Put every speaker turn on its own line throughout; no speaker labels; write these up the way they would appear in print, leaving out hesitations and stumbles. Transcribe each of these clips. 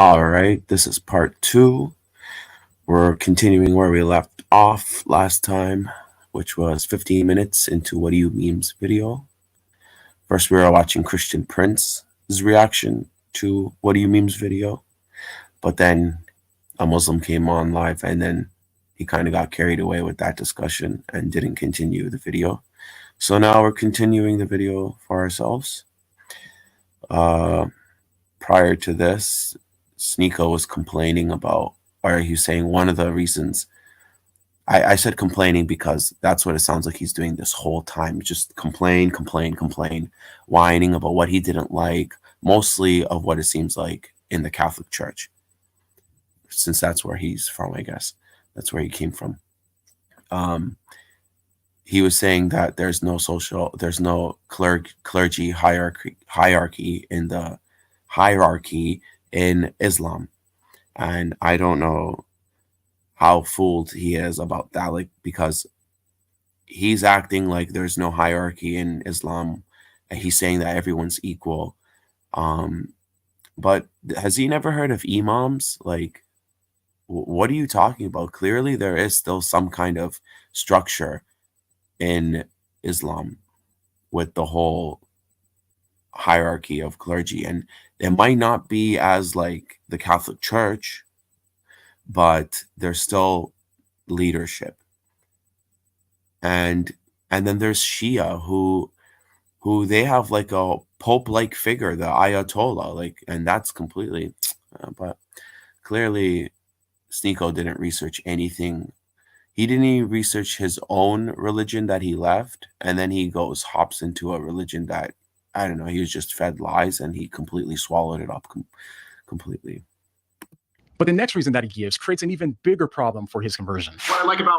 All right, this is part two. We're continuing where we left off last time, which was 15 minutes into What Do You Memes video. First, we were watching Christian Prince's reaction to What Do You Memes video, but then a Muslim came on live and then he kind of got carried away with that discussion and didn't continue the video. So now we're continuing the video for ourselves. Prior to this, Sneeko was complaining about, or he was saying one of the reasons. I said complaining because that's what it sounds like he's doing this whole time. Just complain, whining about what he didn't like, mostly of what it seems like in the Catholic Church. Since that's where he's from, I guess. That's where he came from. He was saying that there's no clergy hierarchy in Islam. And I don't know how fooled he is about that, like, because he's acting like there's no hierarchy in Islam and he's saying that everyone's equal. But has he never heard of imams? Like, what are you talking about? Clearly there is still some kind of structure in Islam with the whole hierarchy of clergy, and it might not be as like the Catholic Church, but there's still leadership. And then there's Shia who they have like a pope-like figure, the Ayatollah, like, and that's completely but clearly Sneeko didn't research anything. He didn't even research his own religion that he left, and then he hops into a religion that, I don't know, he was just fed lies and he completely swallowed it up completely.
But the next reason that he gives creates an even bigger problem for his conversion.
What I like about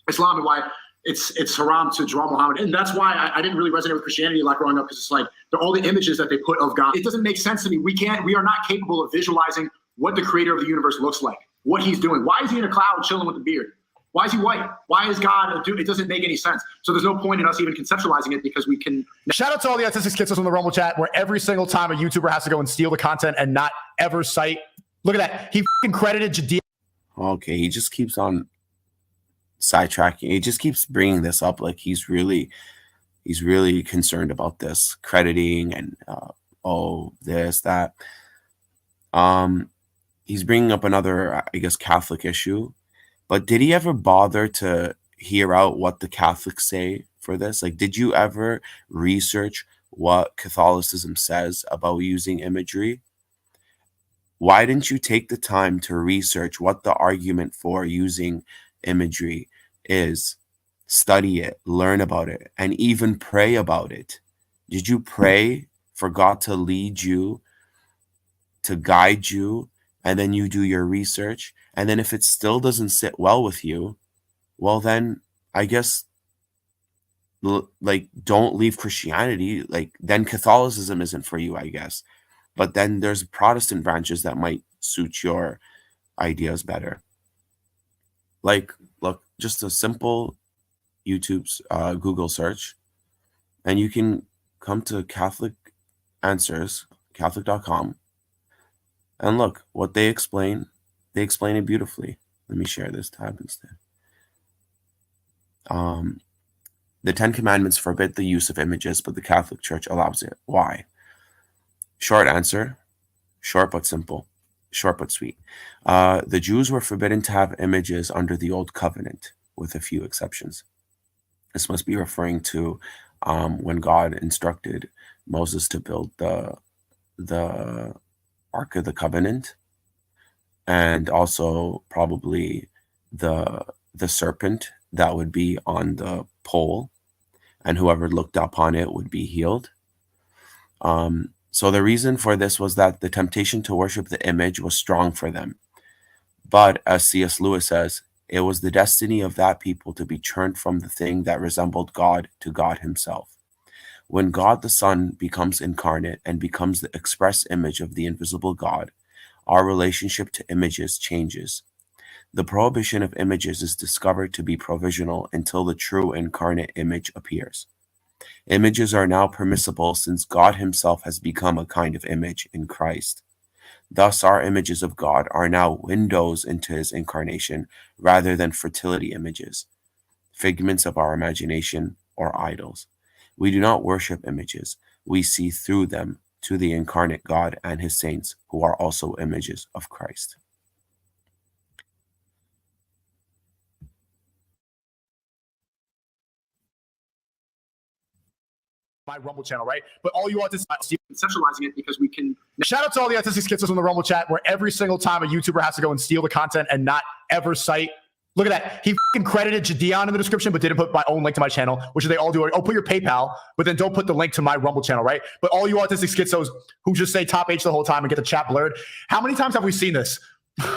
Islam and why it's haram to draw Muhammad, and that's why I didn't really resonate with Christianity a lot growing up, because it's like all the images that they put of God. It doesn't make sense to me. We are not capable of visualizing what the creator of the universe looks like, what he's doing. Why is he in a cloud chilling with a beard? Why is he white? Why is God a dude? It doesn't make any sense. So there's no point in us even conceptualizing it, because we can.
Shout out to all the autistic kids on the Rumble chat, where every single time a YouTuber has to go and steal the content and not ever cite. Look at that. He fucking credited Judea.
Okay, he just keeps on sidetracking. He just keeps bringing this up like he's really concerned about this crediting and this, that. He's bringing up another, I guess, Catholic issue. But did he ever bother to hear out what the Catholics say for this? Like, did you ever research what Catholicism says about using imagery? Why didn't you take the time to research what the argument for using imagery is? Study it, learn about it, and even pray about it. Did you pray for God to lead you, to guide you, and then you do your research? And then if it still doesn't sit well with you, well, then I guess, like, don't leave Christianity. Like, then Catholicism isn't for you, I guess. But then there's Protestant branches that might suit your ideas better. Like, look, just a simple YouTube's Google search, and you can come to Catholic Answers, Catholic.com, and look what they explain. They explain it beautifully. Let me share this tab instead. The 10 Commandments forbid the use of images, but the Catholic Church allows it. Why? Short answer. Short but simple. Short but sweet. The Jews were forbidden to have images under the Old Covenant, with a few exceptions. This must be referring to when God instructed Moses to build the Ark of the Covenant, and also probably the serpent that would be on the pole, and whoever looked upon it would be healed. So the reason for this was that the temptation to worship the image was strong for them. But as C.S. Lewis says, it was the destiny of that people to be turned from the thing that resembled God to God himself. When God the Son becomes incarnate and becomes the express image of the invisible God, our relationship to images changes. The prohibition of images is discovered to be provisional until the true incarnate image appears. Images are now permissible since God himself has become a kind of image in Christ. Thus, our images of God are now windows into his incarnation rather than fertility images, figments of our imagination, or idols. We do not worship images. We see through them to the incarnate God and his saints, who are also images of Christ.
My Rumble channel, right? But all you want is
conceptualizing it because we can.
shout out to all the autistic schizos on the Rumble chat, where every single time a YouTuber has to go and steal the content and not ever cite. Look at that. He credited Jadion in the description, but didn't put my own link to my channel, which they all do. Oh, put your PayPal, but then don't put the link to my Rumble channel, right? But all you autistic schizos who just say top H the whole time and get the chat blurred. How many times have we seen this?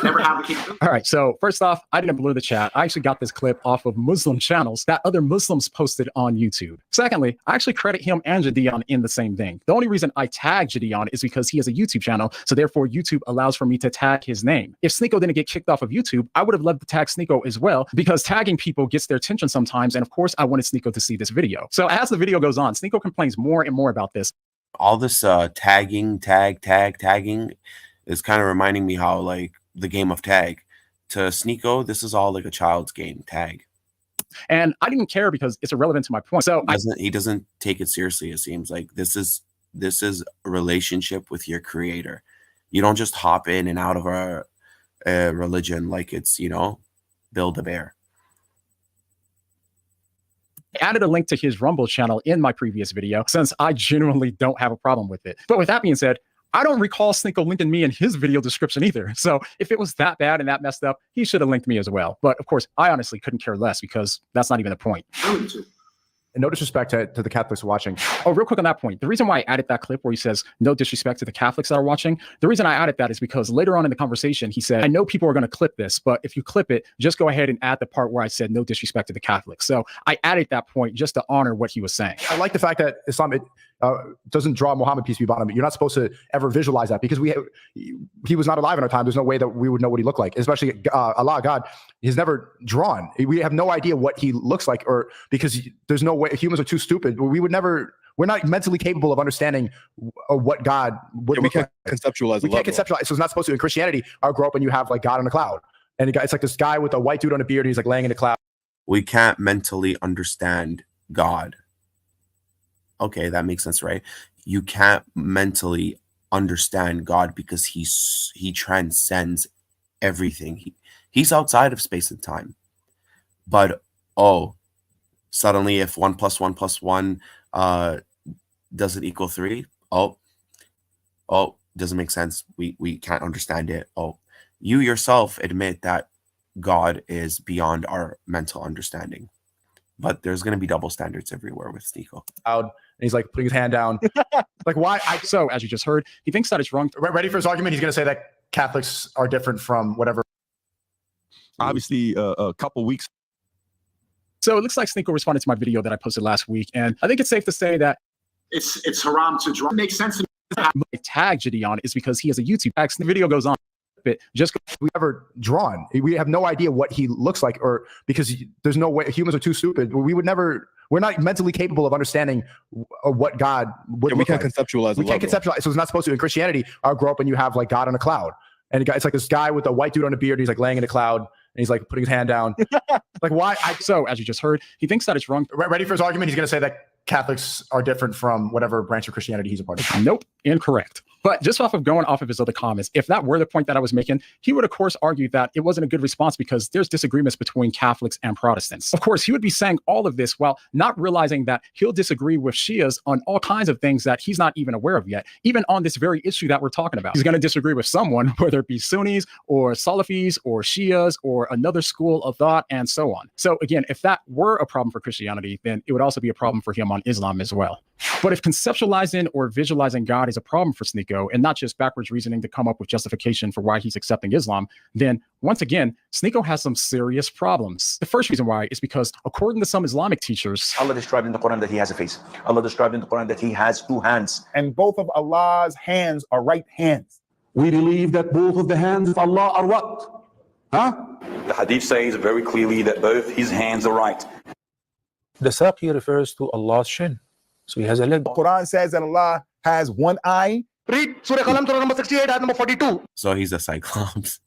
Never have the capability.
All right. So first off, I didn't blur the chat. I actually got this clip off of Muslim channels that other Muslims posted on YouTube. Secondly, I actually credit him and Jadion in the same thing. The only reason I tag Jadion is because he has a YouTube channel. So therefore, YouTube allows for me to tag his name. If Sneeko didn't get kicked off of YouTube, I would have loved to tag Sneeko as well, because tagging people gets their attention sometimes. And of course, I wanted Sneeko to see this video. So as the video goes on, Sneeko complains more and more about this.
All this tagging is kind of reminding me how, like, the game of tag. To Sneeko, this is all like a child's game, tag.
And I didn't care because it's irrelevant to my point. So
He doesn't take it seriously, it seems like. This is a relationship with your creator. You don't just hop in and out of a religion like it's, Build-A-Bear.
I added a link to his Rumble channel in my previous video, since I genuinely don't have a problem with it. But with that being said, I don't recall Sneeko linking me in his video description either. So if it was that bad and that messed up, he should have linked me as well. But of course, I honestly couldn't care less, because that's not even the point.
And no disrespect to the Catholics watching.
Oh, real quick on that point. The reason why I added that clip where he says, no disrespect to the Catholics that are watching, the reason I added that is because later on in the conversation, he said, I know people are going to clip this, but if you clip it, just go ahead and add the part where I said no disrespect to the Catholics. So I added that point just to honor what he was saying.
I like the fact that Islam doesn't draw Muhammad, peace be upon him. You're not supposed to ever visualize that, because he was not alive in our time. There's no way that we would know what he looked like, especially Allah, God. He's never drawn. We have no idea what he looks like, or because there's no way. Humans are too stupid. We're not mentally capable of understanding what God would look like.
Conceptualize.
We can't conceptualize. So it's not supposed to. In Christianity, I grew up and you have like God in the cloud, and it's like this guy with a white dude on a beard. And he's like laying in the cloud.
We can't mentally understand God. Okay, that makes sense, right? You can't mentally understand God because he transcends everything. He's outside of space and time. But suddenly if 1 + 1 + 1 doesn't equal 3, doesn't make sense. We can't understand it. You yourself admit that God is beyond our mental understanding. But there's going to be double standards everywhere with Sneeko.
And he's like putting his hand down. Like, why?
So as you just heard, he thinks that it's wrong.
Ready for his argument? He's going to say that Catholics are different from whatever.
Obviously, a couple weeks.
So it looks like Sneeko responded to my video that I posted last week. And I think it's safe to say that
It's haram to draw. It makes sense to me.
my tag Jadion is because he has a YouTube tag. The video goes on. Just
we ever drawn. We have no idea what he looks like, or because there's no way. Humans are too stupid. We're not mentally capable of understanding what God would look like.
Conceptualize.
We can't conceptualize. So it's not supposed to. In Christianity, I grew up and you have like God in a cloud, and it's like this guy with a white dude on a beard. And he's like laying in a cloud, and he's like putting his hand down. Like, why? So as you just heard, he thinks that it's wrong. Ready for his argument? He's going to say that Catholics are different from whatever branch of Christianity he's a part of.
Nope, incorrect. But just going off of his other comments, if that were the point that I was making, he would, of course, argue that it wasn't a good response because there's disagreements between Catholics and Protestants. Of course, he would be saying all of this while not realizing that he'll disagree with Shias on all kinds of things that he's not even aware of yet, even on this very issue that we're talking about. He's going to disagree with someone, whether it be Sunnis or Salafis or Shias or another school of thought and so on. So again, if that were a problem for Christianity, then it would also be a problem for him on Islam as well. But if conceptualizing or visualizing God is a problem for Sneeko and not just backwards reasoning to come up with justification for why he's accepting Islam, then once again, Sneeko has some serious problems. The first reason why is because according to some Islamic teachers,
Allah described in the Quran that he has a face. Allah described in the Quran that he has 2 hands.
And both of Allah's hands are right hands.
We believe that both of the hands of Allah are what?
The hadith says very clearly that both his hands are right.
The saqi refers to Allah's shin. So he has a leg.
The Quran says that Allah has 1 eye
Read Surah Qalam, Surah number 68, ayat number 42.
So he's a Cyclops.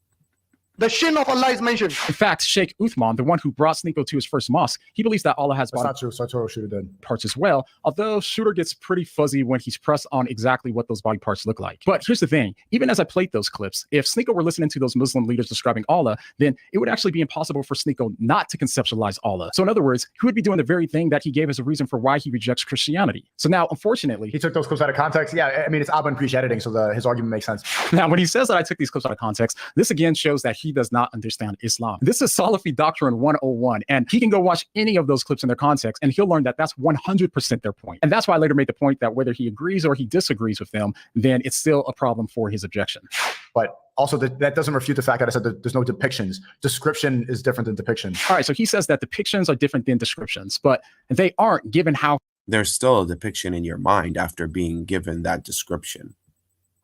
The shin of Allah is mentioned.
In fact, Sheikh Uthman, the one who brought Sneeko to his first mosque, he believes that Allah has
That's
body
not true. Sartoro Shooter did.
parts as well, although Shooter gets pretty fuzzy when he's pressed on exactly what those body parts look like. But here's the thing, even as I played those clips, if Sneeko were listening to those Muslim leaders describing Allah, then it would actually be impossible for Sneeko not to conceptualize Allah. So in other words, he would be doing the very thing that he gave as a reason for why he rejects Christianity. So now, unfortunately,
He took those clips out of context. Yeah, I mean, it's Abba Preach editing, so his argument makes sense.
now when he says that I took these clips out of context, this again shows that he does not understand Islam. This is Salafi Doctrine 101, and he can go watch any of those clips in their context, and he'll learn that that's 100% their point. And that's why I later made the point that whether he agrees or he disagrees with them, then it's still a problem for his objection.
But also, that doesn't refute the fact that I said that there's no depictions. Description is different than depiction.
All right, so he says that depictions are different than descriptions, but they aren't given how
There's still a depiction in your mind after being given that description.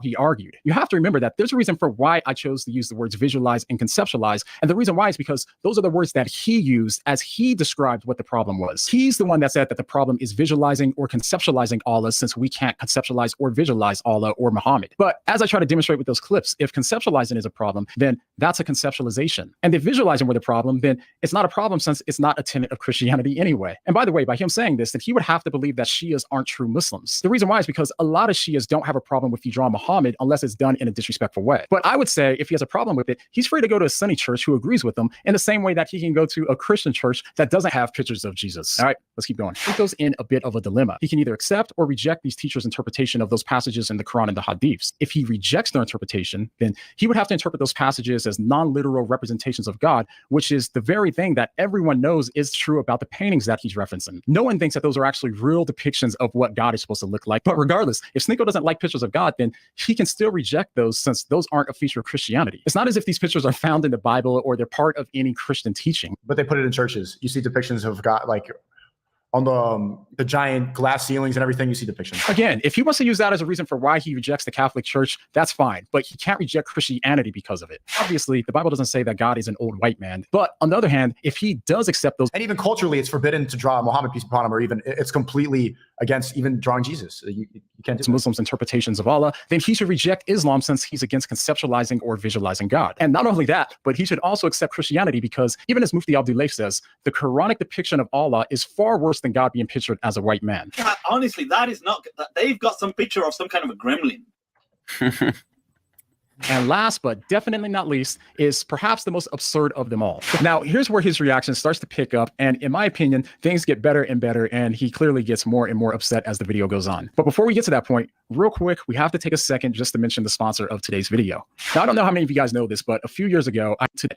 he argued. You have to remember that there's a reason for why I chose to use the words visualize and conceptualize. And the reason why is because those are the words that he used as he described what the problem was. He's the one that said that the problem is visualizing or conceptualizing Allah, since we can't conceptualize or visualize Allah or Muhammad. But as I try to demonstrate with those clips, if conceptualizing is a problem, then that's a conceptualization. And if visualizing were the problem, then it's not a problem, since it's not a tenet of Christianity anyway. And by the way, by him saying this, then he would have to believe that Shias aren't true Muslims. The reason why is because a lot of Shias don't have a problem with you drawing Muhammad unless it's done in a disrespectful way. But I would say if he has a problem with it, he's free to go to a Sunni church who agrees with him, in the same way that he can go to a Christian church that doesn't have pictures of Jesus. All right, let's keep going. He goes in a bit of a dilemma. He can either accept or reject these teachers' interpretation of those passages in the Quran and the Hadiths. If he rejects their interpretation, then he would have to interpret those passages as non-literal representations of God, which is the very thing that everyone knows is true about the paintings that he's referencing. No one thinks that those are actually real depictions of what God is supposed to look like. But regardless, if Sneeko doesn't like pictures of God, then he can still reject those, since those aren't a feature of Christianity. It's not as if these pictures are found in the Bible or they're part of any Christian teaching.
But they put it in churches. You see depictions of God, like on the giant glass ceilings and everything. You see depictions.
Again, if he wants to use that as a reason for why he rejects the Catholic Church, that's fine. But he can't reject Christianity because of it. Obviously, the Bible doesn't say that God is an old white man. But on the other hand, if he does accept those,
And even culturally, it's forbidden to draw Muhammad, peace be upon him, or even it's completely against even drawing Jesus. You can't do that.
Muslims' interpretations of Allah, then he should reject Islam, since he's against conceptualizing or visualizing God. And not only that, but he should also accept Christianity, because even as Mufti Abdullah says, the Quranic depiction of Allah is far worse than God being pictured as a white man.
Honestly, that is not. They've got some picture of some kind of a gremlin.
And last but definitely not least is perhaps the most absurd of them all. Now, here's where his reaction starts to pick up, and in my opinion, things get better and better, and he clearly gets more and more upset as the video goes on. But before we get to that point, real quick, we have to take a second just to mention the sponsor of today's video. Now, I don't know how many of you guys know this, but a few years ago, I took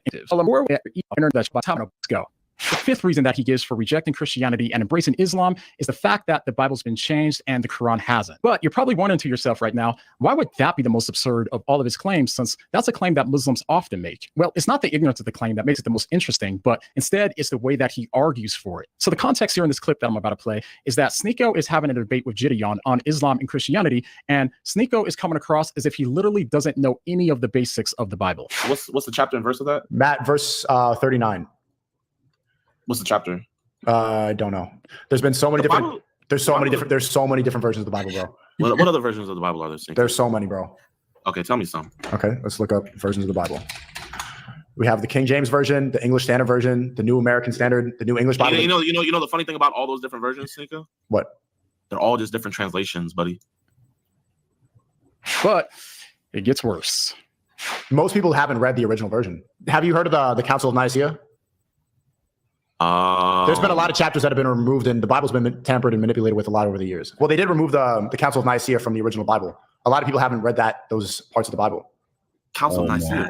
go. The fifth reason that he gives for rejecting Christianity and embracing Islam is the fact that the Bible's been changed and the Quran hasn't. But you're probably wondering to yourself right now, why would that be the most absurd of all of his claims, since that's a claim that Muslims often make? Well, it's not the ignorance of the claim that makes it the most interesting, but instead it's the way that he argues for it. So the context here in this clip that I'm about to play is that Sneeko is having a debate with Gideon on Islam and Christianity, and Sneeko is coming across as if he literally doesn't know any of the basics of the Bible.
What's the chapter and verse of that?
Matt, verse 39.
What's the chapter?
I don't know. There's been so many different.
Bible?
There's so many different versions of the Bible, bro.
What other versions of the Bible are there?
There's so many, bro.
Okay, tell me some.
Okay, let's look up versions of the Bible. We have the King James version, the English Standard Version, the New American Standard, the New English Bible.
You know the funny thing about all those different versions, Sneeko?
What?
They're all just different translations, buddy.
But it gets worse.
Most people haven't read the original version. Have you heard of the Council of Nicaea? There's been a lot of chapters that have been removed, and the Bible's been tampered and manipulated with a lot over the years. Well, they did remove the Council of Nicaea from the original Bible. A lot of people haven't read those parts of the Bible.
Council of Nicaea.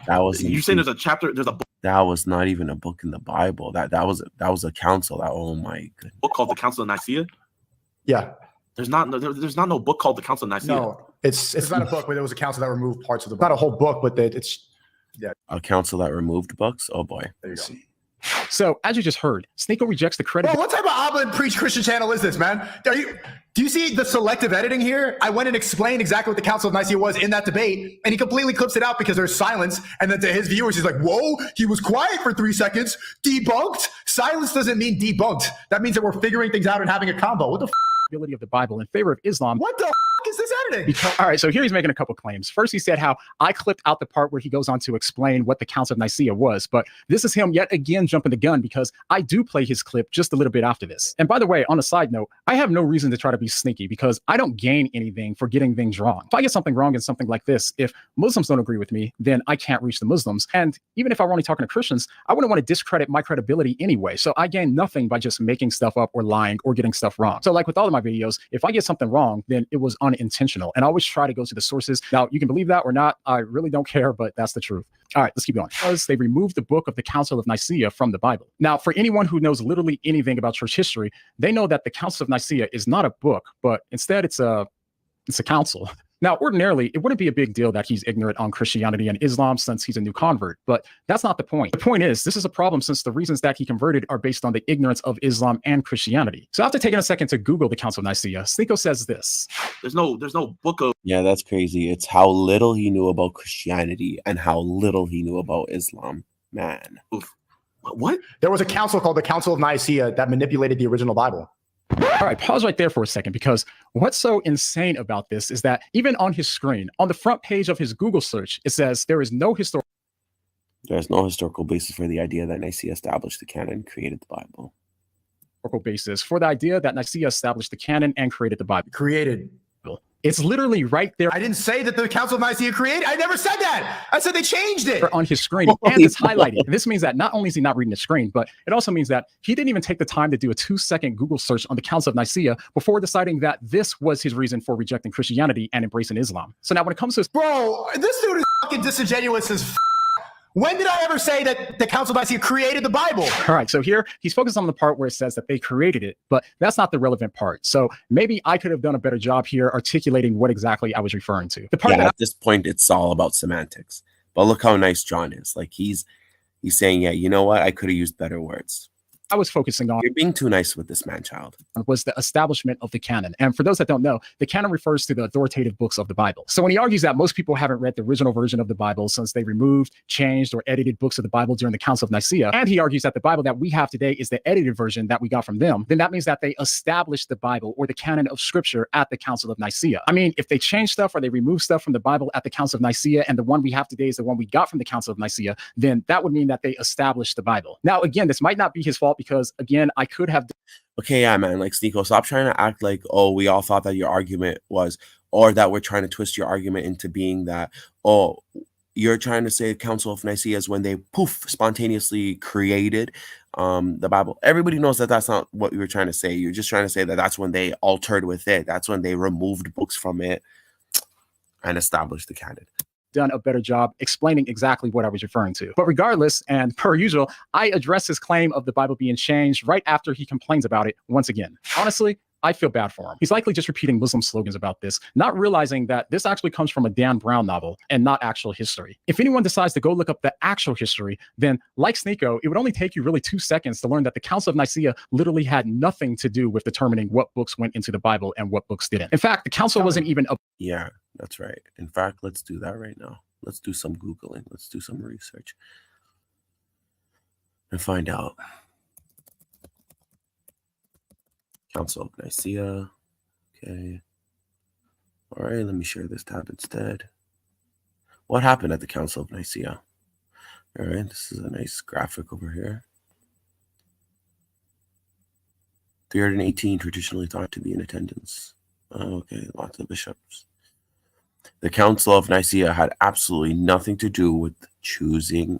That was
you saying there's a chapter? There's a book.
That was not even a book in the Bible. That was a council. Oh my goodness.
Book called the Council of Nicaea.
Yeah.
There's not no book called the Council of Nicaea.
No, it's not a book, but there was a council that removed parts of the Bible. Not a whole book, but it's
a council that removed books. Oh boy.
There you go.
So, as you just heard, Sneeko rejects the credit.
Bro, what type of Abba and Preach Christian channel is this, man? Do you see the selective editing here? I went and explained exactly what the Council of Nicaea was in that debate, and he completely clips it out because there's silence. And then to his viewers, he's like, whoa, he was quiet for 3 seconds. Debunked? Silence doesn't mean debunked. That means that we're figuring things out and having a combo. What the
ability of the Bible in favor of Islam.
What the is this Saturday.
All right, so here he's making a couple claims. First, he said how I clipped out the part where he goes on to explain what the Council of Nicaea was, but this is him yet again jumping the gun because I do play his clip just a little bit after this. And by the way, on a side note, I have no reason to try to be sneaky because I don't gain anything for getting things wrong. If I get something wrong in something like this, if Muslims don't agree with me, then I can't reach the Muslims. And even if I were only talking to Christians, I wouldn't want to discredit my credibility anyway. So I gain nothing by just making stuff up or lying or getting stuff wrong. So like with all of my videos, if I get something wrong, then it was unintentional. And I always try to go to the sources. Now, you can believe that or not. I really don't care, but that's the truth. All right, let's keep going. Because they removed the book of the Council of Nicaea from the Bible. Now, for anyone who knows literally anything about church history, they know that the Council of Nicaea is not a book, but instead it's a council. Now, ordinarily, it wouldn't be a big deal that he's ignorant on Christianity and Islam since he's a new convert, but that's not the point. The point is, this is a problem since the reasons that he converted are based on the ignorance of Islam and Christianity. So after taking a second to Google the Council of Nicaea, Sneeko says this.
There's no book of.
Yeah, that's crazy. It's how little he knew about Christianity and how little he knew about Islam. Man.
What?
There was a council called the Council of Nicaea that manipulated the original Bible.
All right, pause right there for a second, because what's so insane about this is that even on his screen, on the front page of his Google search, it says there is no historical
basis for the idea that Nicaea established the canon and created the Bible.
Basis for the idea that Nicaea established the canon and created the Bible.
Created.
It's literally right there.
I didn't say that the Council of Nicaea created. I never said that. I said they changed it.
On his screen, and it's highlighted. And this means that not only is he not reading the screen, but it also means that he didn't even take the time to do a 2-second Google search on the Council of Nicaea before deciding that this was his reason for rejecting Christianity and embracing Islam. So now when it comes to
Bro, this dude is fucking disingenuous as When did I ever say that the Council of Nicaea created the Bible?
All right, so here he's focused on the part where it says that they created it, but that's not the relevant part. So maybe I could have done a better job here articulating what exactly I was referring to. The part
at this point, it's all about semantics. But look how nice John is. Like he's saying, yeah, you know what? I could have used better words.
I was focusing on.
You're being too nice with this man child.
Was the establishment of the canon. And for those that don't know, the canon refers to the authoritative books of the Bible. So when he argues that most people haven't read the original version of the Bible since they removed, changed, or edited books of the Bible during the Council of Nicaea, and he argues that the Bible that we have today is the edited version that we got from them, then that means that they established the Bible or the canon of scripture at the Council of Nicaea. I mean, if they change stuff or they remove stuff from the Bible at the Council of Nicaea and the one we have today is the one we got from the Council of Nicaea, then that would mean that they established the Bible. Now, again, this might not be his fault because, again, I could have.
Okay, yeah, man. Like, Sneeko, stop trying to act like, oh, we all thought that your argument was, or that we're trying to twist your argument into being that, oh, you're trying to say the Council of Nicaea is when they spontaneously created the Bible. Everybody knows that that's not what you were trying to say. You're just trying to say that that's when they altered with it. That's when they removed books from it and established the canon.
Done a better job explaining exactly what I was referring to. But regardless, and per usual, I address his claim of the Bible being changed right after he complains about it once again. Honestly, I feel bad for him. He's likely just repeating Muslim slogans about this, not realizing that this actually comes from a Dan Brown novel and not actual history. If anyone decides to go look up the actual history, then like Sneeko, it would only take you really 2 seconds to learn that the Council of Nicaea literally had nothing to do with determining what books went into the Bible and what books didn't. In fact, the council wasn't even a.
Yeah, that's right. In fact, let's do that right now. Let's do some Googling. Let's do some research and find out. Council of Nicaea. Okay. All right, let me share this tab instead. What happened at the Council of Nicaea? All right, this is a nice graphic over here. 318 traditionally thought to be in attendance. Okay, lots of bishops. The Council of Nicaea had absolutely nothing to do with the choosing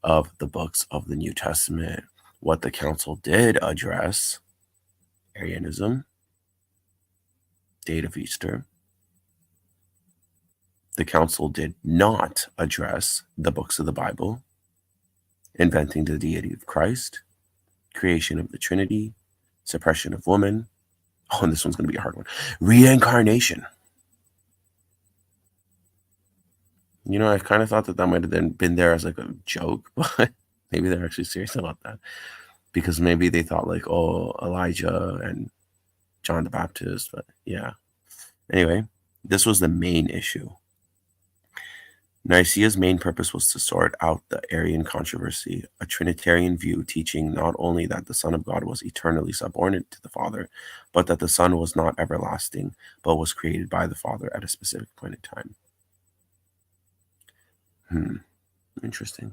of the books of the New Testament. What the council did address: Arianism, date of Easter. The council did not address the books of the Bible, inventing the deity of Christ, creation of the Trinity, suppression of woman. Oh, and this one's going to be a hard one. Reincarnation. You know, I kind of thought that might have been there as like a joke, but maybe they're actually serious about that. Because maybe they thought like, oh, Elijah and John the Baptist. But yeah. Anyway, this was the main issue. Nicaea's main purpose was to sort out the Arian controversy, a Trinitarian view teaching not only that the Son of God was eternally subordinate to the Father, but that the Son was not everlasting, but was created by the Father at a specific point in time. Interesting.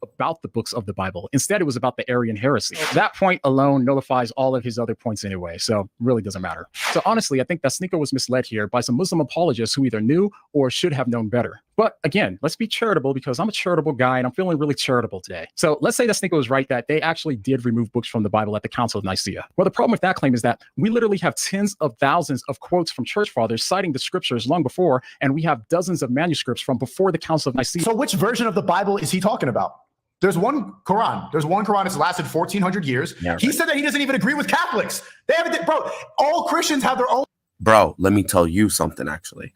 About the books of the Bible. Instead, it was about the Arian heresy. That point alone nullifies all of his other points anyway, so really doesn't matter. So honestly, I think that Sneako was misled here by some Muslim apologists who either knew or should have known better. But again, let's be charitable because I'm a charitable guy and I'm feeling really charitable today. So let's say that Sneako was right that they actually did remove books from the Bible at the Council of Nicaea. Well, the problem with that claim is that we literally have tens of thousands of quotes from church fathers citing the scriptures long before, and we have dozens of manuscripts from before the Council of Nicaea.
So which version of the Bible is he talking about? There's one Quran. There's one Quran that's lasted 1,400 years.
Yeah,
he
right.
said that he doesn't even agree with Catholics. They haven't, bro. All Christians have their own.
Bro, let me tell you something, actually.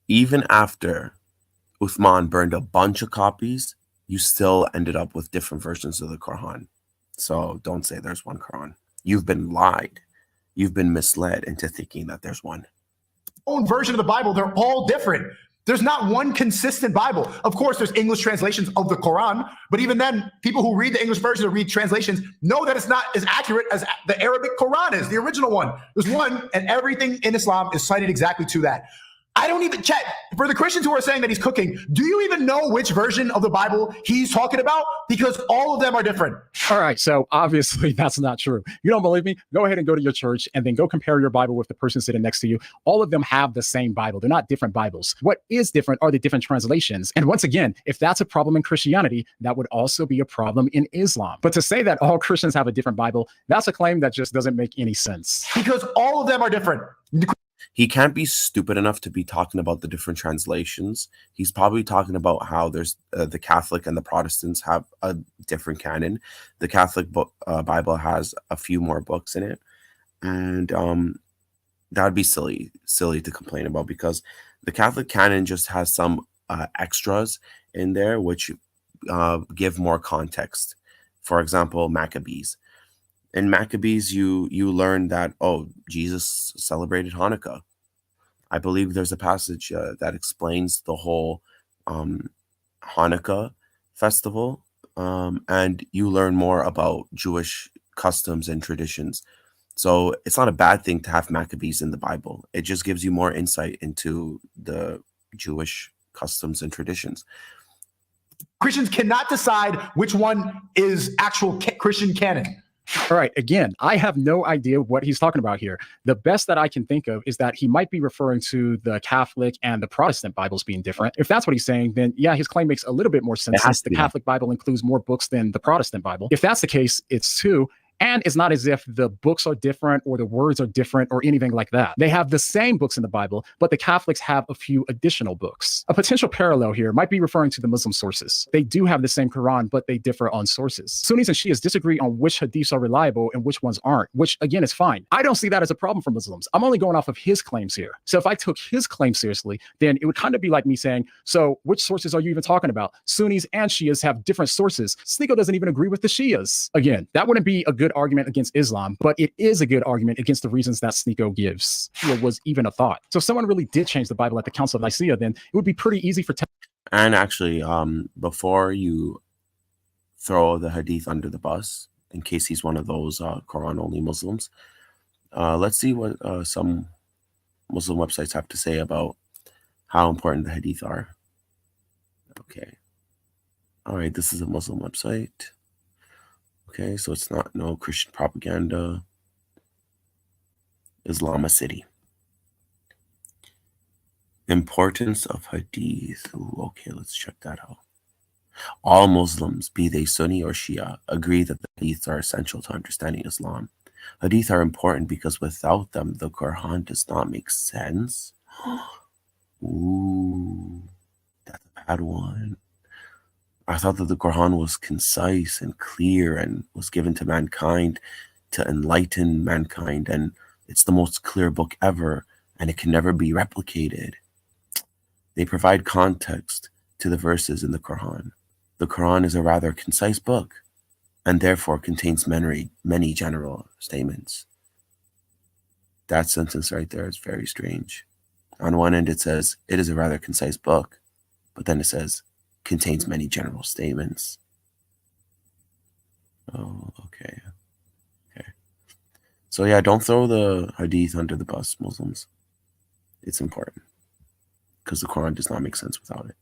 Even after Uthman burned a bunch of copies, you still ended up with different versions of the Quran. So don't say there's one Quran. You've been lied. You've been misled into thinking that there's one.
Own version of the Bible. They're all different. There's not one consistent Bible. Of course, there's English translations of the Quran, but even then, people who read the English version or read translations know that it's not as accurate as the Arabic Quran is, the original one. There's one, and everything in Islam is cited exactly to that. I don't even check. For the Christians who are saying that he's cooking, do you even know which version of the Bible he's talking about? Because all of them are different.
All right, so obviously that's not true. You don't believe me? Go ahead and go to your church and then go compare your Bible with the person sitting next to you. All of them have the same Bible. They're not different Bibles. What is different are the different translations. And once again, if that's a problem in Christianity, that would also be a problem in Islam. But to say that all Christians have a different Bible, that's a claim that just doesn't make any sense.
Because all of them are different.
He can't be stupid enough to be talking about the different translations. He's probably talking about how there's the Catholic and the Protestants have a different canon. The Catholic Bible has a few more books in it. And that would be silly to complain about, because the Catholic canon just has some extras in there which give more context. For example, Maccabees. In Maccabees, you learn that, oh, Jesus celebrated Hanukkah. I believe there's a passage that explains the whole Hanukkah festival, and you learn more about Jewish customs and traditions. So it's not a bad thing to have Maccabees in the Bible. It just gives you more insight into the Jewish customs and traditions.
Christians cannot decide which one is actual Christian canon.
All right, again, I have no idea what he's talking about here. The best that I can think of is that he might be referring to the Catholic and the Protestant Bibles being different. If that's what he's saying, then yeah, his claim makes a little bit more sense, since the Catholic Bible includes more books than the Protestant Bible. If that's the case, it's two. And it's not as if the books are different or the words are different or anything like that. They have the same books in the Bible, but the Catholics have a few additional books. A potential parallel here might be referring to the Muslim sources. They do have the same Quran, but they differ on sources. Sunnis and Shias disagree on which hadiths are reliable and which ones aren't, which again is fine. I don't see that as a problem for Muslims. I'm only going off of his claims here. So if I took his claim seriously, then it would kind of be like me saying, so which sources are you even talking about? Sunnis and Shias have different sources. Sneako doesn't even agree with the Shias. Again, that wouldn't be a good argument against Islam, but it is a good argument against the reasons that Sneako gives. It was even a thought. So if someone really did change the Bible at the Council of Nicaea, then it would be pretty easy for...
And actually, before you throw the hadith under the bus, in case he's one of those Quran-only Muslims, let's see what some Muslim websites have to say about how important the hadith are. Okay. All right, this is a Muslim website. Okay, so it's not no Christian propaganda. Islamicity. Importance of hadith. Ooh, okay, let's check that out. All Muslims, be they Sunni or Shia, agree that the hadiths are essential to understanding Islam. Hadith are important because without them, the Quran does not make sense. Ooh, that's a bad one. I thought that the Quran was concise and clear and was given to mankind to enlighten mankind, and it's the most clear book ever, and it can never be replicated. They provide context to the verses in the Quran. The Quran is a rather concise book, and therefore contains many general statements. That sentence right there is very strange. On one end, it says, it is a rather concise book, but then it says, contains many general statements. Oh, okay. Okay. So yeah, don't throw the hadith under the bus, Muslims. It's important because the Quran does not make sense without it.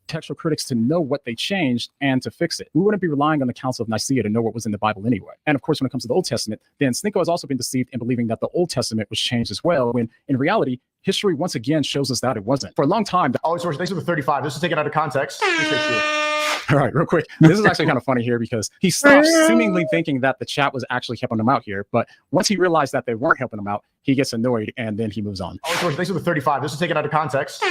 Textual critics to know what they changed and to fix it. We wouldn't be relying on the Council of Nicaea to know what was in the Bible anyway. And of course, when it comes to the Old Testament, then Sneeko has also been deceived in believing that the Old Testament was changed as well, when in reality, history once again shows us that it wasn't. For a long time.
Oh, sorry, thanks for the 35. This is taken out of context.
All right, real quick. This is actually kind of funny here because he stops seemingly thinking that the chat was actually helping him out here. But once he realized that they weren't helping him out, he gets annoyed and then he moves on.
Oh, sorry, thanks for the 35. This is taken out of context.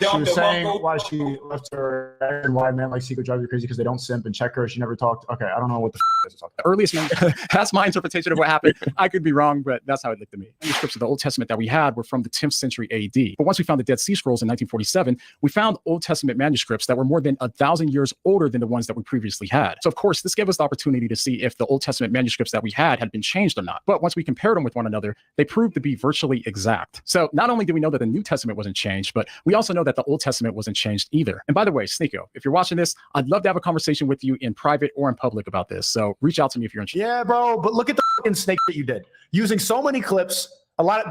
She was saying why she left her ex and why men like Seiko drive you crazy because they don't simp and check her. She never talked. Okay, I don't know what the this is talking
about. The earliest man, that's my interpretation of what happened. I could be wrong, but that's how it looked to me. Manuscripts of the Old Testament that we had were from the 10th century AD. But once we found the Dead Sea Scrolls in 1947, we found Old Testament manuscripts that were more than 1,000 years older than the ones that we previously had. So of course, this gave us the opportunity to see if the Old Testament manuscripts that we had been changed or not. But once we compared them with one another, they proved to be virtually exact. So not only do we know that the New Testament wasn't changed, but we also know that the Old Testament wasn't changed either. And by the way, Sneeko, if you're watching this, I'd love to have a conversation with you in private or in public about this. So reach out to me if you're interested.
Yeah, bro, but look at the fucking snake that you did. Using so many clips,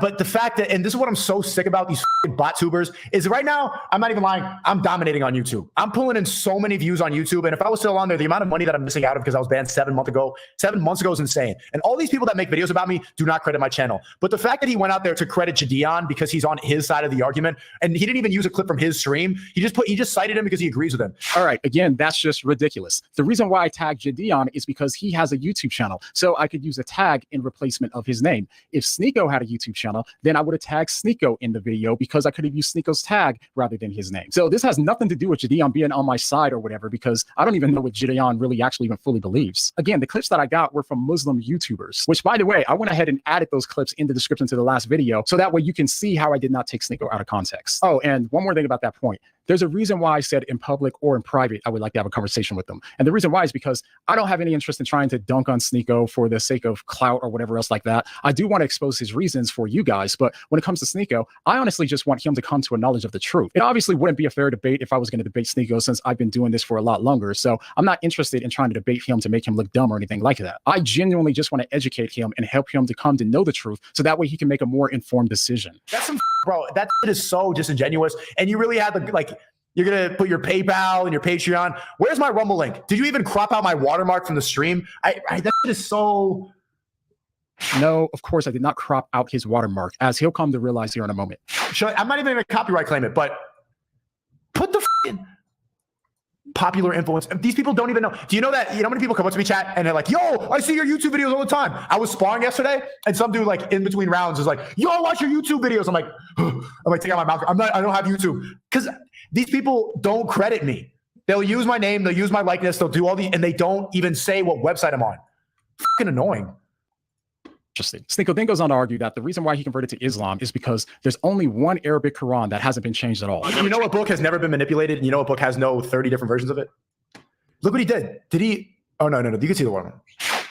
but the fact that, and this is what I'm so sick about these bot tubers, is right now, I'm not even lying, I'm dominating on YouTube. I'm pulling in so many views on YouTube. And if I was still on there, the amount of money that I'm missing out of because I was banned 7 months ago is insane. And all these people that make videos about me do not credit my channel. But the fact that he went out there to credit Jadion because he's on his side of the argument, and he didn't even use a clip from his stream. He just cited him because he agrees with him.
All right, again, that's just ridiculous. The reason why I tagged Jadion is because he has a YouTube channel. So I could use a tag in replacement of his name. If Sneeko had a YouTube channel, then I would have tagged Sneeko in the video because I could have used Sneeko's tag rather than his name. So this has nothing to do with Jadion being on my side or whatever, because I don't even know what Jadion really actually even fully believes. Again, the clips that I got were from Muslim YouTubers, which by the way, I went ahead and added those clips in the description to the last video. So that way you can see how I did not take Sneeko out of context. Oh, and one more thing about that point. There's a reason why I said in public or in private, I would like to have a conversation with them. And the reason why is because I don't have any interest in trying to dunk on Sneeko for the sake of clout or whatever else like that. I do want to expose his reasons for you guys. But when it comes to Sneeko, I honestly just want him to come to a knowledge of the truth. It obviously wouldn't be a fair debate if I was going to debate Sneeko, since I've been doing this for a lot longer. So I'm not interested in trying to debate him to make him look dumb or anything like that. I genuinely just want to educate him and help him to come to know the truth so that way he can make a more informed decision.
That's some bro. That is so disingenuous. And you really had the you're going to put your PayPal and your Patreon. Where's my Rumble link? Did you even crop out my watermark from the stream? That is so...
No, of course, I did not crop out his watermark, as he'll come to realize here in a moment.
I'm not even going to copyright claim it, but put the popular influence. These people don't even know. Do you know that, how many people come up to me, chat, and they're like, yo, I see your YouTube videos all the time. I was sparring yesterday, and some dude in between rounds is like, yo, I watch your YouTube videos. I'm like, take out my mouth. I don't have YouTube. Because these people don't credit me. They'll use my name, they'll use my likeness, they'll do all these, and they don't even say what website I'm on. Fucking annoying.
Interesting. Sneeko then goes on to argue that the reason why he converted to Islam is because there's only one Arabic Quran that hasn't been changed at all.
You know what book has never been manipulated? And you know what book has no 30 different versions of it? Look what he did. Did he? Oh, no. You can see the one.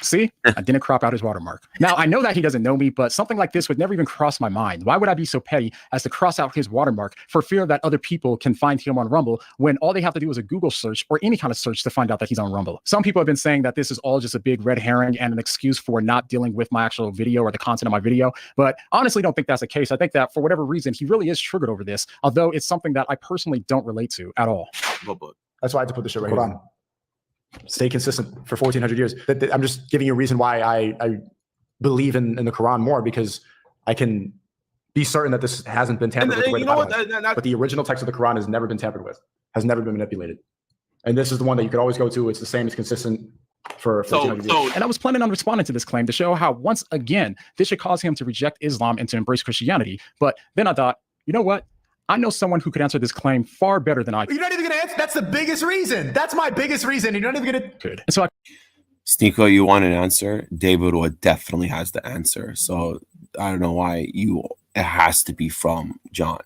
See, I didn't crop out his watermark. Now, I know that he doesn't know me, but something like this would never even cross my mind. Why would I be so petty as to cross out his watermark for fear that other people can find him on Rumble when all they have to do is a Google search or any kind of search to find out that he's on Rumble? Some people have been saying that this is all just a big red herring and an excuse for not dealing with my actual video or the content of my video. But honestly, don't think that's the case. I think that for whatever reason, he really is triggered over this, although it's something that I personally don't relate to at all.
That's why I had to put the shit right here. Stay consistent for 1,400 years. I'm just giving you a reason why I believe in the Quran more, because I can be certain that this hasn't been tampered with. But the original text of the Quran has never been tampered with, has never been manipulated. And this is the one that you could always go to. It's the same, it's consistent for 1,400 years.
And I was planning on responding to this claim to show how, once again, this should cause him to reject Islam and to embrace Christianity. But then I thought, you know what? I know someone who could answer this claim far better than I could.
You're not even going to answer. That's the biggest reason. That's my biggest reason. You're not even going to.
Good. And so
Sneeko, you want an answer? David Wood definitely has the answer. So I don't know why it has to be from John,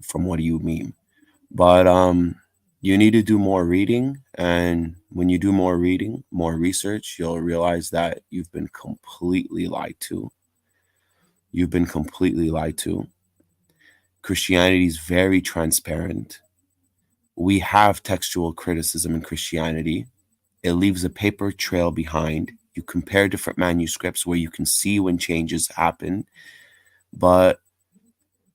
from what you mean. But you need to do more reading. And when you do more reading, more research, you'll realize that you've been completely lied to. You've been completely lied to. Christianity is very transparent. We have textual criticism in Christianity. It leaves a paper trail behind. You compare different manuscripts where you can see when changes happen. But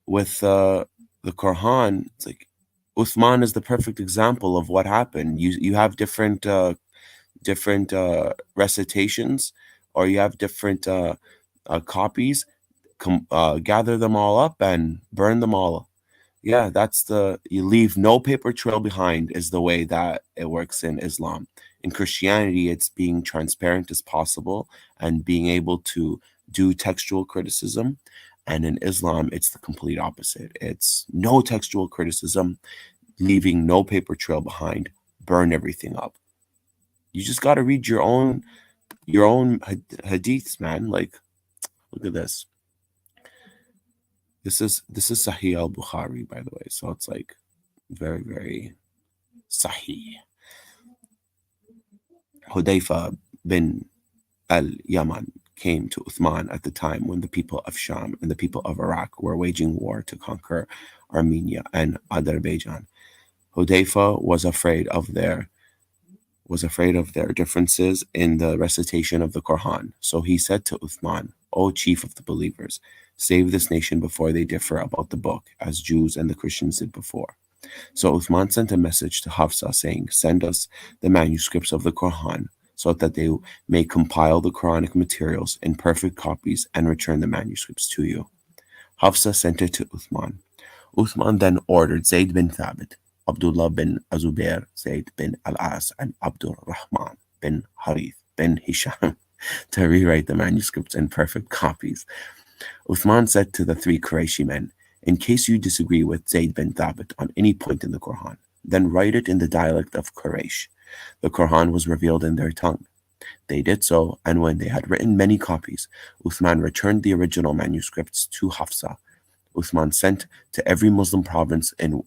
with the Quran, it's like Uthman is the perfect example of what happened. You have different recitations, or you have different copies. Gather them all up and burn them all. Yeah, you leave no paper trail behind is the way that it works in Islam. In Christianity, it's being transparent as possible and being able to do textual criticism. And in Islam, it's the complete opposite. It's no textual criticism, leaving no paper trail behind, burn everything up. You just got to read your own hadiths, man. Like, look at this. This is Sahih al-Bukhari, by the way. So it's like very, very Sahih. Hudayfa bin al-Yaman came to Uthman at the time when the people of Sham and the people of Iraq were waging war to conquer Armenia and Azerbaijan. Hudayfa was afraid of their differences in the recitation of the Quran. So he said to Uthman, "O chief of the believers, save this nation before they differ about the book, as Jews and the Christians did before." So Uthman sent a message to Hafsa saying, "Send us the manuscripts of the Quran so that they may compile the Quranic materials in perfect copies and return the manuscripts to you." Hafsa sent it to Uthman. Uthman then ordered Zayd bin Thabit, Abdullah bin Azubair, Zayd bin al-As, and Abdul Rahman bin Harith bin Hisham to rewrite the manuscripts in perfect copies. Uthman said to the three Qurayshi men, "In case you disagree with Zayd bin Thabit on any point in the Quran, then write it in the dialect of Quraysh." The Quran was revealed in their tongue. They did so, and when they had written many copies, Uthman returned the original manuscripts to Hafsa. Uthman sent to every Muslim province in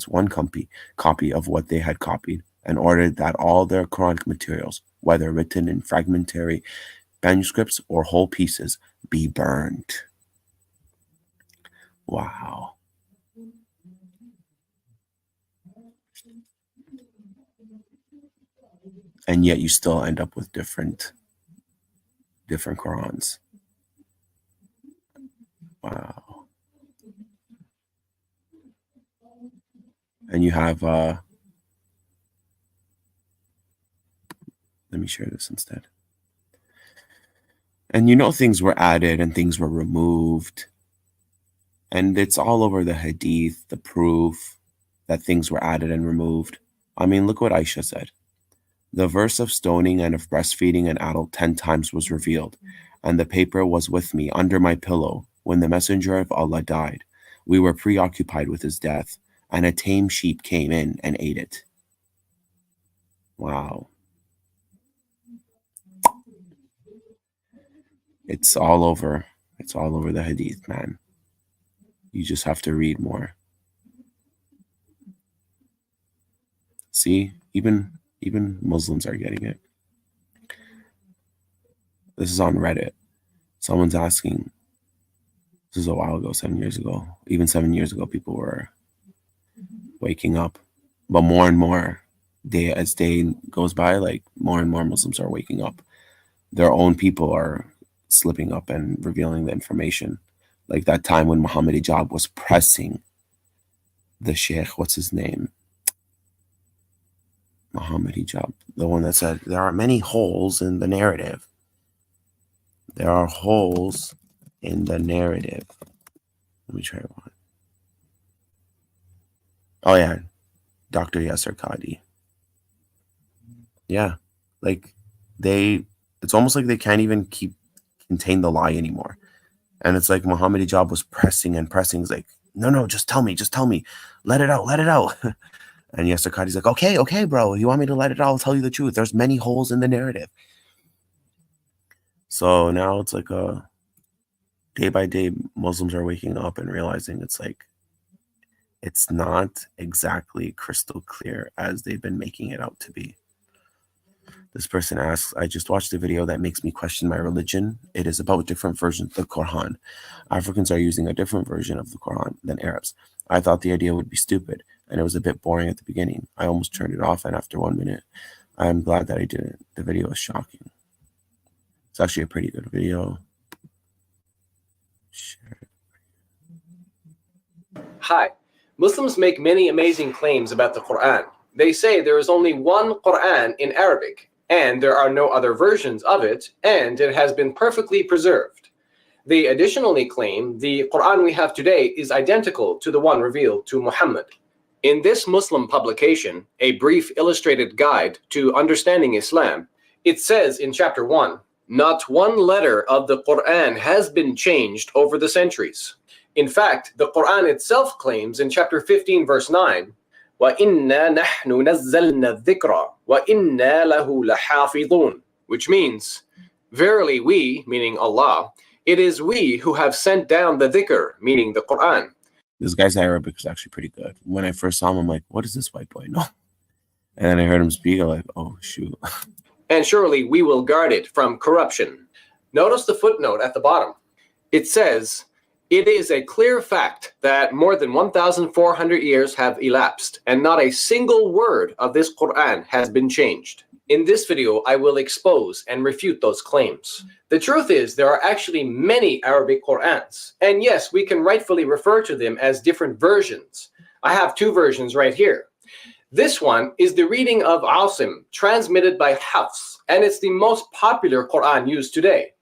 one copy of what they had copied, and ordered that all their Quranic materials, whether written in fragmentary manuscripts or whole pieces, be burned. Wow. And yet you still end up with different Qurans. Wow. And you have let me share this instead. And things were added and things were removed. And it's all over the hadith, the proof that things were added and removed. I mean, look what Aisha said. The verse of stoning and of breastfeeding an adult 10 times was revealed, and the paper was with me under my pillow when the messenger of Allah died. We were preoccupied with his death, and a tame sheep came in and ate it. Wow. It's all over. It's all over the hadith, man. You just have to read more. See, even Muslims are getting it. This is on Reddit. Someone's asking, this is a while ago, 7 years ago. Even 7 years ago, people were waking up. But more and more, as day goes by, like more and more Muslims are waking up. Their own people are slipping up and revealing the information. Like that time when Muhammad Hijab was pressing the Sheikh, what's his name? Muhammad Hijab, the one that said, there are many holes in the narrative. There are holes in the narrative. Let me try one. Oh, yeah. Dr. Yasser Qadi. Yeah. Like, it's almost like they can't even contain the lie anymore. And it's like Muhammad Hijab was pressing and pressing. He's like, no, just tell me. Let it out. And Yasser Qadi's like, okay, bro. You want me to let it out? I'll tell you the truth. There's many holes in the narrative. So now it's like day by day, Muslims are waking up and realizing it's like, it's not exactly crystal clear as they've been making it out to be. This person asks, I just watched a video that makes me question my religion. It is about different versions of the Quran. Africans are using a different version of the Quran than Arabs. I thought the idea would be stupid, and it was a bit boring at the beginning. I almost turned it off, and after 1 minute, I'm glad that I didn't. The video is shocking. It's actually a pretty good video. Share.
Hi. Muslims make many amazing claims about the Quran. They say there is only one Quran in Arabic, and there are no other versions of it, and it has been perfectly preserved. They additionally claim the Quran we have today is identical to the one revealed to Muhammad. In this Muslim publication, A Brief Illustrated Guide to Understanding Islam, it says in chapter 1, not one letter of the Quran has been changed over the centuries. In fact, the Quran itself claims in chapter 15, verse 9, وَإِنَّا نَحْنُ نَزَّلْنَا الذِّكْرَ وَإِنَّا لَهُ لَحَافِظُونَ, which means, verily we, meaning Allah, it is we who have sent down the dhikr, meaning the Quran.
This guy's Arabic is actually pretty good. When I first saw him, I'm like, what is this white boy? No. And then I heard him speak, I'm like, oh, shoot.
And surely we will guard it from corruption. Notice the footnote at the bottom. It says, it is a clear fact that more than 1,400 years have elapsed, and not a single word of this Quran has been changed. In this video, I will expose and refute those claims. The truth is, there are actually many Arabic Qurans, and yes, we can rightfully refer to them as different versions. I have two versions right here. This one is the reading of Asim, transmitted by Hafs, and it's the most popular Quran used today.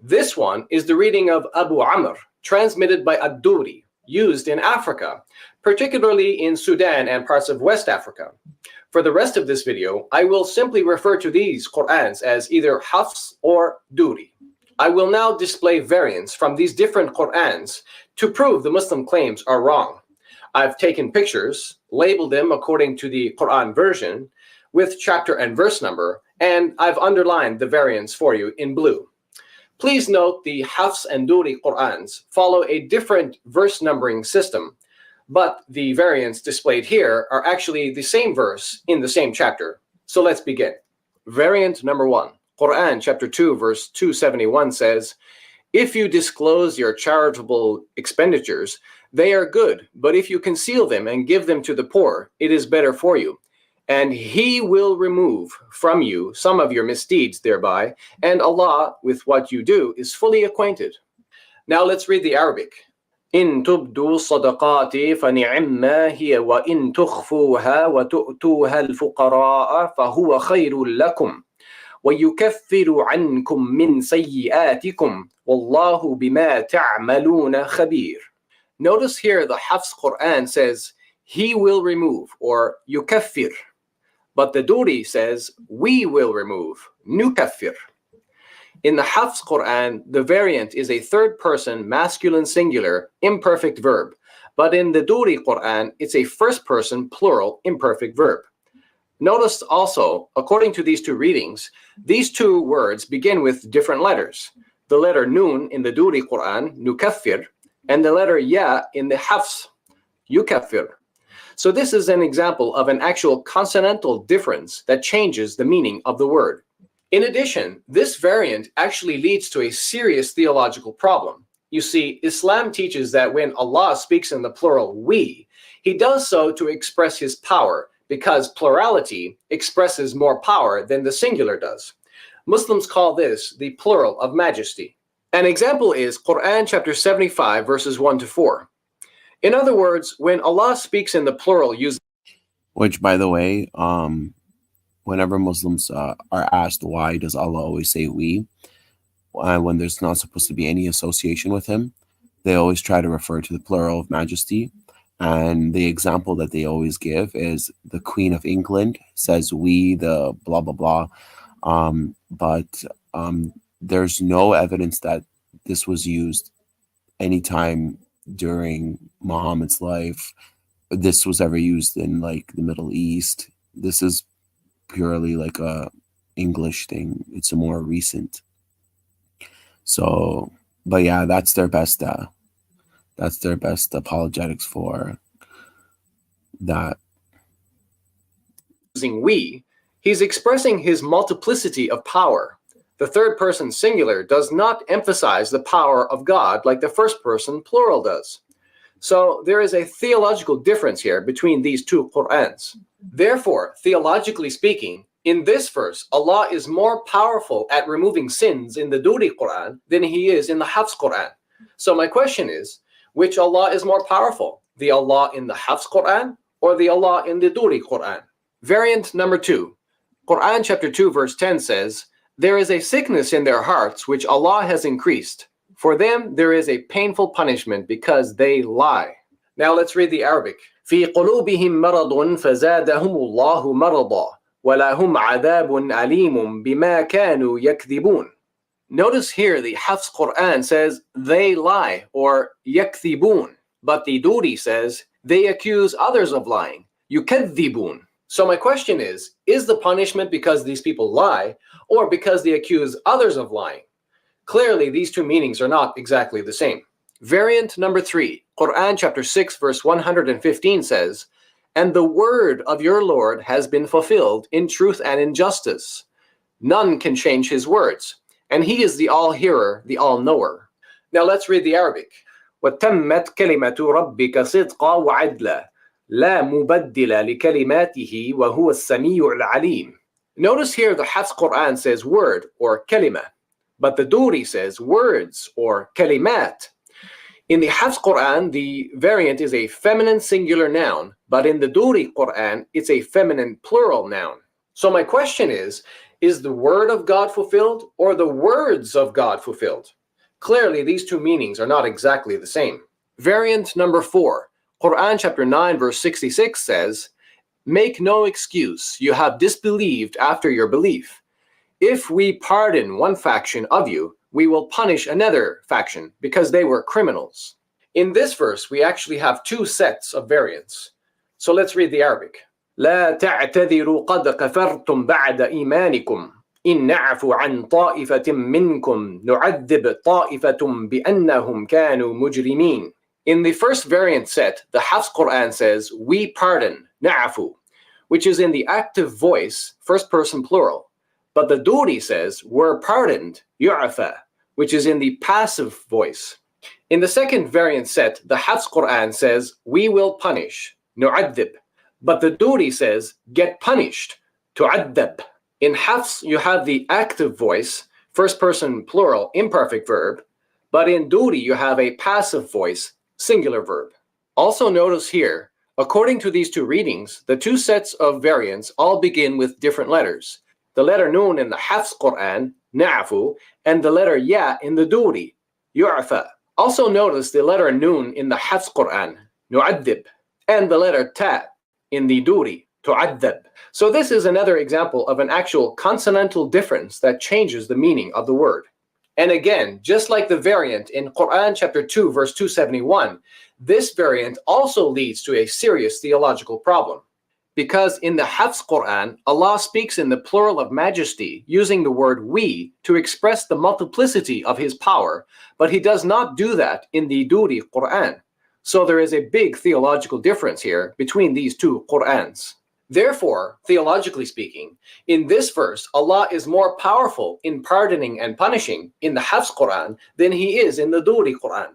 This one is the reading of Abu Amr, transmitted by Ad-Duri, used in Africa, particularly in Sudan and parts of West Africa. For the rest of this video, I will simply refer to these Qurans as either Hafs or Duri. I will now display variants from these different Qurans to prove the Muslim claims are wrong. I've taken pictures, labeled them according to the Quran version, with chapter and verse number, and I've underlined the variants for you in blue. Please note the Hafs and Duri Qurans follow a different verse numbering system, but the variants displayed here are actually the same verse in the same chapter. So let's begin. Variant number 1, Quran chapter 2, verse 271 says, if you disclose your charitable expenditures, they are good, but if you conceal them and give them to the poor, it is better for you. And he will remove from you some of your misdeeds thereby, and Allah with what you do is fully acquainted. Now let's read the Arabic. إن تبدوا الصدقات فنعما هي وإن تخفوها وتؤتوها الفقراء فهو خير لكم ويكفر عنكم من سيئاتكم والله بما تعملون خبير. Notice here the Hafs Quran says, he will remove, or yukaffir. But the Duri says, we will remove, nukaffir. In the Hafs Quran, the variant is a third person masculine singular imperfect verb. But in the Duri Quran, it's a first person plural imperfect verb. Notice also, according to these two readings, these two words begin with different letters. The letter Nun in the Duri Quran, nukaffir, and the letter Ya in the Hafs, yukaffir. So this is an example of an actual consonantal difference that changes the meaning of the word. In addition, this variant actually leads to a serious theological problem. You see, Islam teaches that when Allah speaks in the plural we, he does so to express his power, because plurality expresses more power than the singular does. Muslims call this the plural of majesty. An example is Quran chapter 75, verses 1 to 4. In other words, when Allah speaks in the plural using...
Which, by the way, whenever Muslims are asked why does Allah always say we, when there's not supposed to be any association with him, they always try to refer to the plural of majesty. And the example that they always give is the Queen of England says we, the blah, blah, blah. But there's no evidence that this was used anytime during Muhammad's life. This was ever used in like the Middle East. This is purely like a English thing. It's a more recent. So, but yeah, that's their best apologetics for that.
Using we, He's expressing his multiplicity of power. The third person singular does not emphasize the power of God like the first person plural does. So there is a theological difference here between these two Qur'ans. Therefore, theologically speaking, in this verse, Allah is more powerful at removing sins in the Duri Quran than he is in the Hafs Quran. So my question is, which Allah is more powerful? The Allah in the Hafs Quran or the Allah in the Duri Quran? Variant number 2. Quran chapter 2 verse 10 says, "There is a sickness in their hearts which Allah has increased. For them there is a painful punishment because they lie." Now let's read the Arabic. في قلوبهم مرض فزادهم الله مرضا ولهم عذاب أليم بما كانوا يكذبون. Notice here the Hafs Quran says they lie or yakthibun, but the Duri says they accuse others of lying, yukadhibun. So my question is the punishment because these people lie or because they accuse others of lying? Clearly these two meanings are not exactly the same. Variant number 3, Quran chapter 6 verse 115 says, "And the word of your Lord has been fulfilled in truth and in justice. None can change his words, and he is the all-hearer, the all-knower." Now let's read the Arabic. وَتَمَّتْ كَلِمَةُ رَبِّكَ صِدْقًا وَعَدْلًا لَا مُبَدِّلَ لِكَلِمَاتِهِ وَهُوَ السَّمِيعُ الْعَلِيمُ. Notice here the Hafs Quran says word or kalima, but the Duri says words or kalimat. In the Hafs Quran, the variant is a feminine singular noun, but in the Duri Quran, it's a feminine plural noun. So my question is the word of God fulfilled or the words of God fulfilled? Clearly, these two meanings are not exactly the same. Variant number 4, Quran chapter 9 verse 66 says, "Make no excuse, you have disbelieved after your belief. If we pardon one faction of you, we will punish another faction because they were criminals." In this verse, we actually have two sets of variants. So let's read the Arabic. لا تعتذروا قد كفرتم بعد إيمانكم إن نعفو عن طائفة منكم نعذب طائفة بأنهم كانوا مجرمين. In the first variant set, the Hafs Quran says, "We pardon," na'afu, which is in the active voice, first person plural. But the Duri says, "We're pardoned," yu'afa, which is in the passive voice. In the second variant set, the Hafs Quran says, "We will punish," nu'addib. But the Duri says, "Get punished," tu'addab. In Hafs, you have the active voice, first person plural, imperfect verb. But in Duri, you have a passive voice, singular verb. Also notice here, according to these two readings, the two sets of variants all begin with different letters. The letter Nun in the Hafs Quran, na'afu, and the letter Ya in the Duri, yu'afa. Also notice the letter Nun in the Hafs Quran, nu'addib, and the letter Ta in the Duri, tu'addab. So this is another example of an actual consonantal difference that changes the meaning of the word. And again, just like the variant in Quran chapter 2 verse 271, this variant also leads to a serious theological problem. Because in the Hafs Quran, Allah speaks in the plural of majesty using the word we to express the multiplicity of his power, but he does not do that in the Duri Quran. So there is a big theological difference here between these two Qurans. Therefore, theologically speaking, in this verse, Allah is more powerful in pardoning and punishing in the Hafs Quran than he is in the Duri Quran.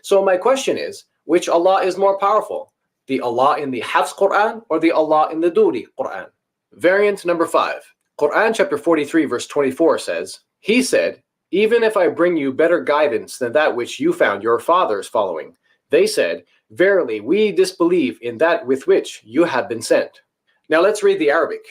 So my question is, which Allah is more powerful? The Allah in the Hafs Quran or the Allah in the Duri Quran? Variant number 5. Quran chapter 43 verse 24 says, "He said, even if I bring you better guidance than that which you found your fathers following, they said, verily we disbelieve in that with which you have been sent." Now let's read the Arabic.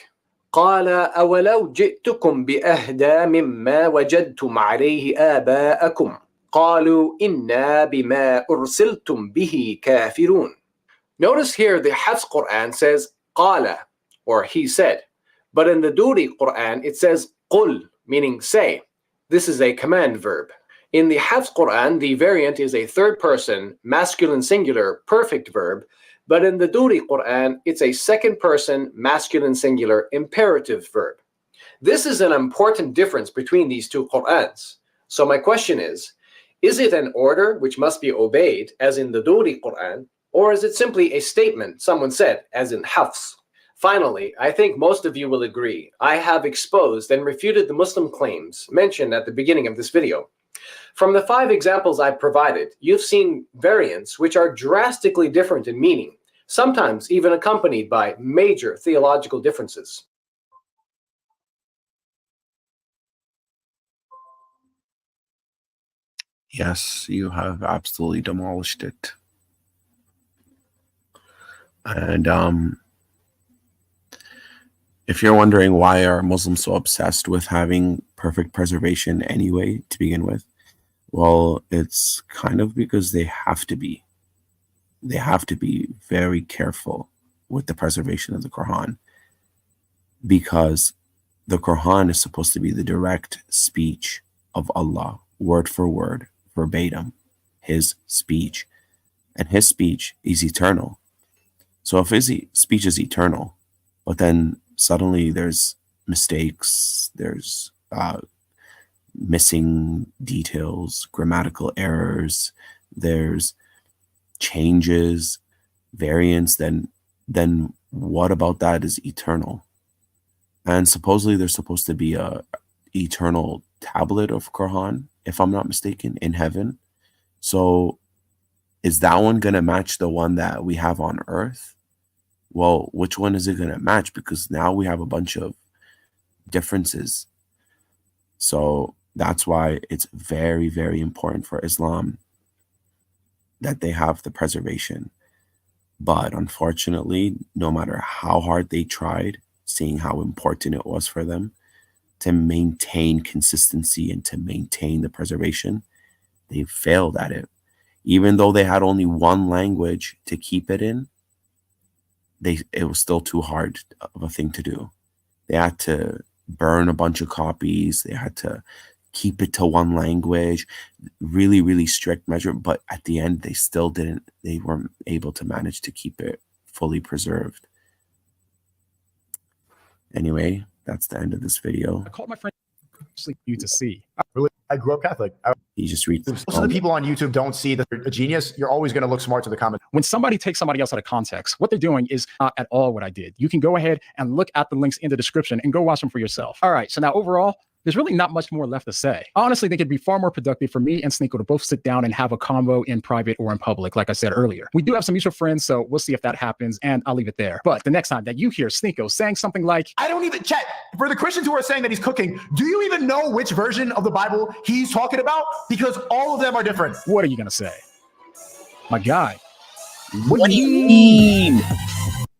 قال أولو جئتكم بأهدى مما وجدتم عليه آباءكم قالوا إنا بما أرسلتم به كافرون. Notice here the Hafs Quran says قال, or he said, but in the Duri Quran it says قل, meaning say. This is a command verb. In the Hafs Quran, the variant is a third person, masculine singular, perfect verb, but in the Duri Quran, it's a second person, masculine singular, imperative verb. This is an important difference between these two Qurans. So my question is it an order which must be obeyed, as in the Duri Quran, or is it simply a statement someone said, as in Hafs? Finally, I think most of you will agree, I have exposed and refuted the Muslim claims mentioned at the beginning of this video. From the 5 examples I've provided, you've seen variants which are drastically different in meaning, sometimes even accompanied by major theological differences.
Yes, you have absolutely demolished it. And if you're wondering why are Muslims so obsessed with having perfect preservation anyway to begin with, well, it's kind of because they have to be. They have to be very careful with the preservation of the Quran, because the Quran is supposed to be the direct speech of Allah, word for word, verbatim, his speech. And his speech is eternal. So if his speech is eternal, but then suddenly there's mistakes, there's missing details, grammatical errors, there's changes, variants, then what about that is eternal? And supposedly there's supposed to be a eternal tablet of Quran, if I'm not mistaken, in heaven. So is that one going to match the one that we have on earth? Well, which one is it going to match? Because now we have a bunch of differences. So that's why it's very, very important for Islam that they have the preservation. But unfortunately, no matter how hard they tried, seeing how important it was for them to maintain consistency and to maintain the preservation, they failed at it. Even though they had only one language to keep it in, it was still too hard of a thing to do. They had to burn a bunch of copies. They had to keep it to one language, really, really strict measure. But at the end, they weren't able to manage to keep it fully preserved. Anyway, that's the end of this video.
I called my friend you to see.
Really, I grew up Catholic.
He just reads.
Most of the people on YouTube don't see that you're a genius. You're always going to look smart to the comments.
When somebody takes somebody else out of context, what they're doing is not at all what I did. You can go ahead and look at the links in the description and go watch them for yourself. All right, so now overall, there's really not much more left to say. I honestly think it'd be far more productive for me and Sneeko to both sit down and have a convo in private or in public, like I said earlier. We do have some mutual friends, so we'll see if that happens, and I'll leave it there. But the next time that you hear Sneeko saying something like,
I don't even, chat, for the Christians who are saying that he's cooking, do you even know which version of the Bible he's talking about? Because all of them are different.
What are you going to say? My guy.
What do you mean?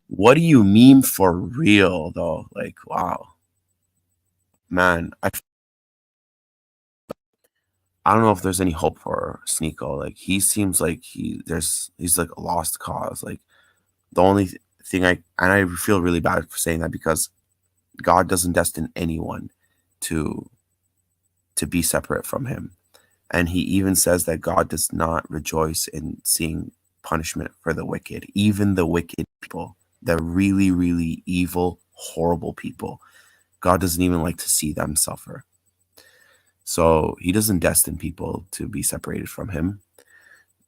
What do you mean for real, though? Like, wow. Man, I don't know if there's any hope for Sneeko. Like, he seems like he's like a lost cause. Like, the only thing I feel really bad for saying that, because God doesn't destine anyone to be separate from him. And he even says that God does not rejoice in seeing punishment for the wicked, even the wicked people, the really, really evil, horrible people. God doesn't even like to see them suffer. So he doesn't destine people to be separated from him.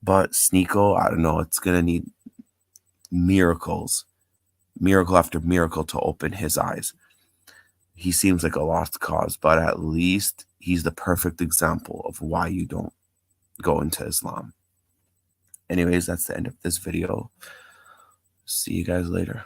But Sneeko, I don't know, it's going to need miracles, miracle after miracle to open his eyes. He seems like a lost cause, but at least he's the perfect example of why you don't go into Islam. Anyways, that's the end of this video. See you guys later.